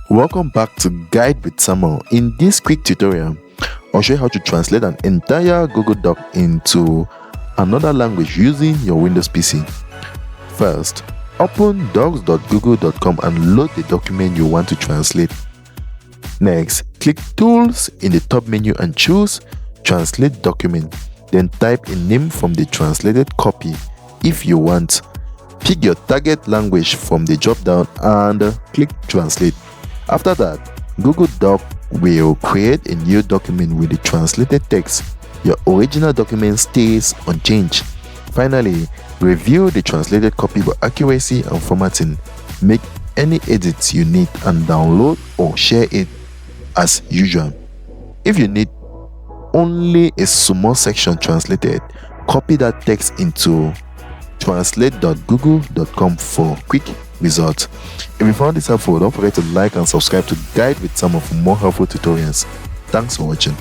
Welcome back to Guide with Samuel. In this quick tutorial, I'll show you how to translate an entire Google Doc into another language using your Windows PC. First, open docs.google.com and load the document you want to translate. Next, click Tools in the top menu and choose Translate Document. Then type a name from the translated copy if you want. Pick your target language from the drop-down and click Translate. After that, Google Doc will create a new document with the translated text. Your original document stays unchanged. Finally, review the translated copy for accuracy and formatting. Make any edits you need and download or share it as usual. If you need only a small section translated, copy that text into translate.google.com for quick results. If you found this helpful, don't forget to like and subscribe to Guide with Samuel for more helpful tutorials. Thanks for watching.